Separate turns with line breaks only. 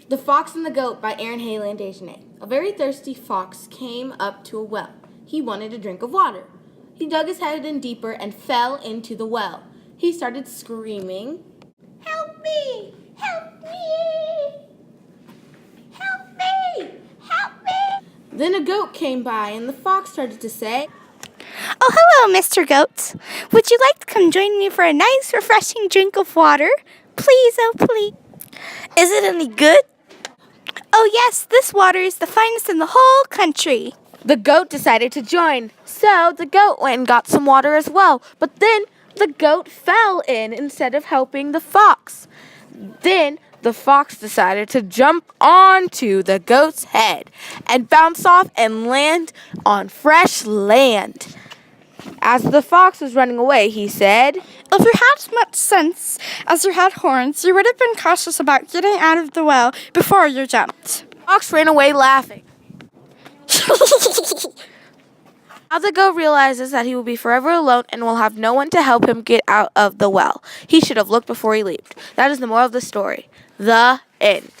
The Fox and the Goat by Aaron Haley and Dejanay. A very thirsty fox came up to a well. He wanted a drink of water. He dug his head in deeper and fell into the well. He started screaming, "Help me! Help me! Help me! Help me!" Then a goat came by and the fox started to say,
Oh, hello, Mr. Goat. Would you like to come join me for a nice, refreshing drink of water? Please, oh, please. Is it any good? Oh, yes, this water is the finest in the whole country.
The goat decided to join, so the goat went and got some water as well. But then the goat fell in instead of helping the fox. Then the fox decided to jump onto the goat's head and bounce off and land on fresh land. As the fox was running away, he said,
If you had as much sense as you had horns, you would have been cautious about getting out of the well before you jumped.
The fox ran away laughing. Now the goat realizes that he will be forever alone and will have no one to help him get out of the well. He should have looked before he leaped. That is the moral of the story. The end.